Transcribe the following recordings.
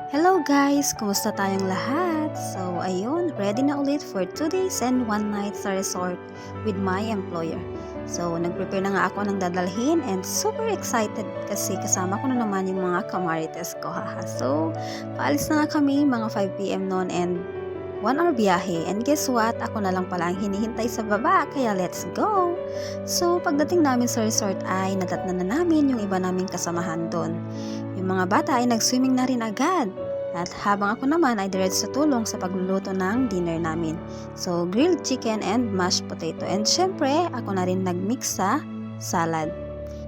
Hello guys! Kumusta tayong lahat? So ayun, ready na ulit for 2 days and 1 night sa resort with my employer. So nag-prepare na nga ako ng dadalhin and super excited kasi kasama ko na naman yung mga kamarites ko haha. So paalis na nga kami mga 5 PM noon and 1 hour biyahe. And guess what? Ako na lang pala ang hinihintay sa baba kaya let's go! So pagdating namin sa resort ay nadatnan na namin yung iba naming kasamahan doon. Yung mga bata ay nag-swimming na rin agad. At habang ako naman ay diretso sa tulong sa pagluluto ng dinner namin. So, grilled chicken and mashed potato. And syempre, ako na rin nag-mix sa salad.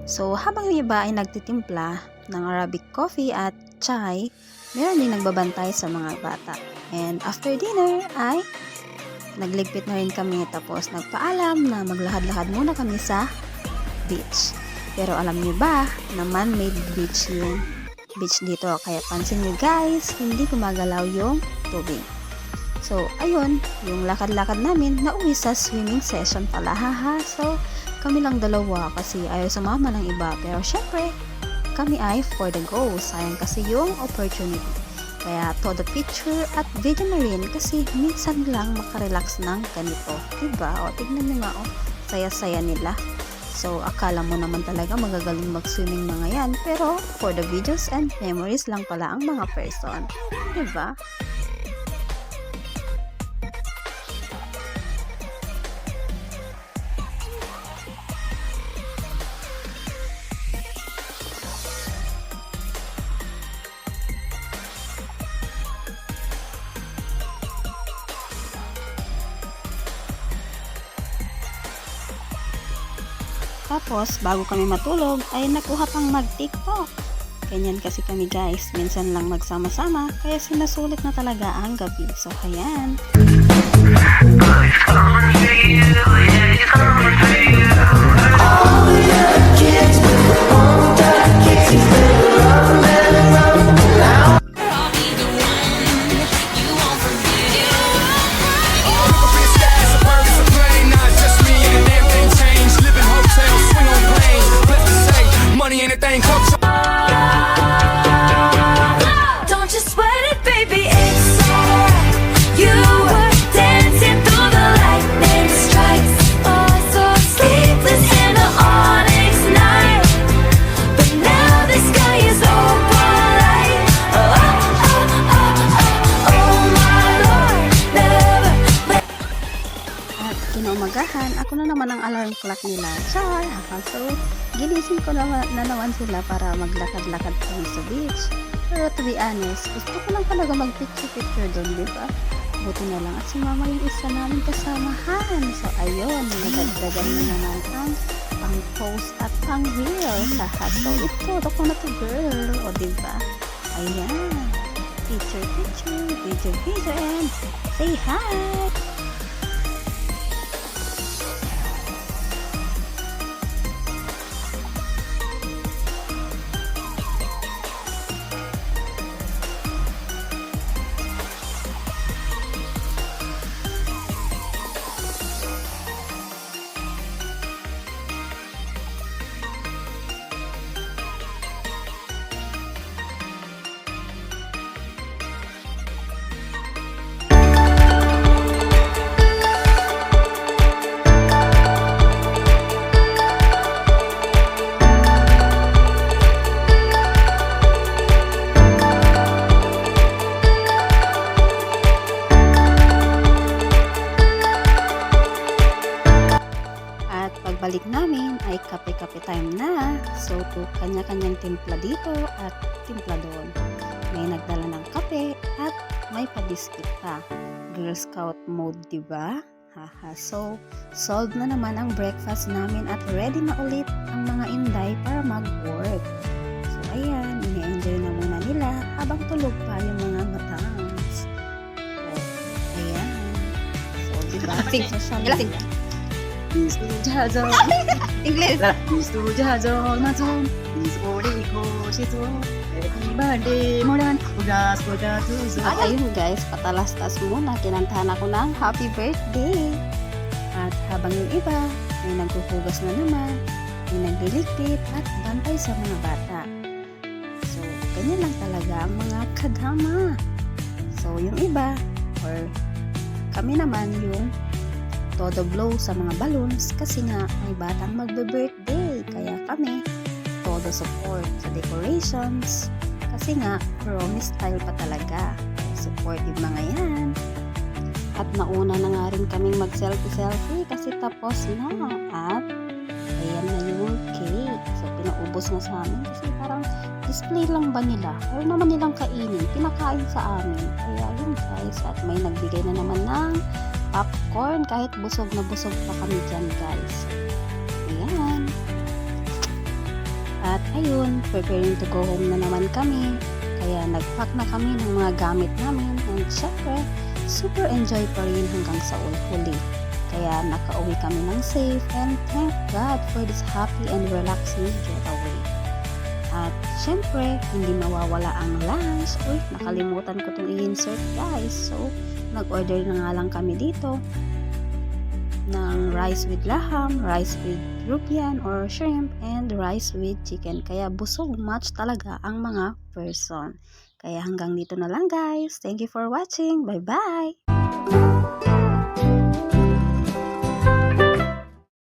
So, habang yung iba ay nagtitimpla ng Arabic coffee at chai, meron din nagbabantay sa mga bata. And after dinner ay nagligpit na rin kami tapos nagpaalam na maglahad-lahad muna kami sa beach. Pero alam niyo ba na man-made beach yung beach dito, kaya pansin nyo guys, hindi gumagalaw yung tubig. So ayun, yung lakad-lakad namin nauwi sa swimming session pala haha. So kami lang dalawa kasi ayaw sumama ng iba, pero syempre kami ay for the go, sayang kasi yung opportunity. Kaya todo picture at video na rin kasi minsan lang makarelax ng ganito, diba? O tignan nyo nga, saya-saya nila. So, akala mo naman talaga magagaling mag-swimming mga yan. Pero, for the videos and memories lang pala ang mga person. Diba? Tapos, bago kami matulog, ay nakuha pang mag-TikTok. Ganyan kasi kami guys, minsan lang magsama-sama, kaya sinasulit na talaga ang gabi. So, ayan. Kinaumagahan, ako na naman ang alarm clock nila. Char! So, ginising ko na naman sila para maglakad-lakad kami sa beach. Pero to be honest, gusto ko lang talaga mag-picture doon, di ba? Buti na lang at si mama yung isa namin kasamahan. So, ayun, nagdagdagan na naman ang pang-post at pang-reel sa So, ito, ako na to girl. O, di ba? Ayan. Picture, video, and say hi! Pagbalik namin ay kape-kape time na. So, kanya-kanyang timpla dito at timpla doon. May nagdala ng kape at may pa-biscuit pa. Girl Scout mode, diba? Haha. So, solved na naman ang breakfast namin at ready na ulit ang mga inday para mag-work. So, ayan, ini-enjoy na muna nila habang tulog pa yung mga matangs. So, ayan. So, diba? Social media. 미소자정 English. 미소자정 나정 미소리 고시소 Happy birthday mulan Ugas tuzo At ayun guys, patalastas muna, kinantahan ako ng happy birthday. At habang yung iba, may naghuhugas na naman, may nagliligpit at bantay sa mga bata. So, ganyan lang talaga ang mga kadama. So, yung iba, or kami naman yung todo blow sa mga balloons kasi nga may batang magbe-birthday. Kaya kami, todo support sa decorations. Kasi nga, promise style pa talaga. Kaya support yung mga yan. At nauna na nga rin kaming mag-selfie-selfie kasi tapos na. At ayan na yung cake. So, pinaubos nga sa amin kasi parang display lang ba nila? Or naman nilang kainin, pinakain sa amin. Kaya yun guys, at may nagbigay na naman ng popcorn kahit busog na busog pa kami dyan guys. Ayan. At ayun, preparing to go home na naman kami. Kaya nag-pack na kami ng mga gamit namin. And syempre, super enjoy pa rin hanggang sa huli. Kaya nakauwi kami ng safe and thank God for this happy and relaxing getaway. At syempre, hindi mawawala ang lunch. Uy, nakalimutan ko itong i-insert guys. So, nag-order na nga lang kami dito ng rice with laham, rice with rupian or shrimp, and rice with chicken. Kaya busog match talaga ang mga person. Kaya hanggang dito na lang guys. Thank you for watching. Bye-bye!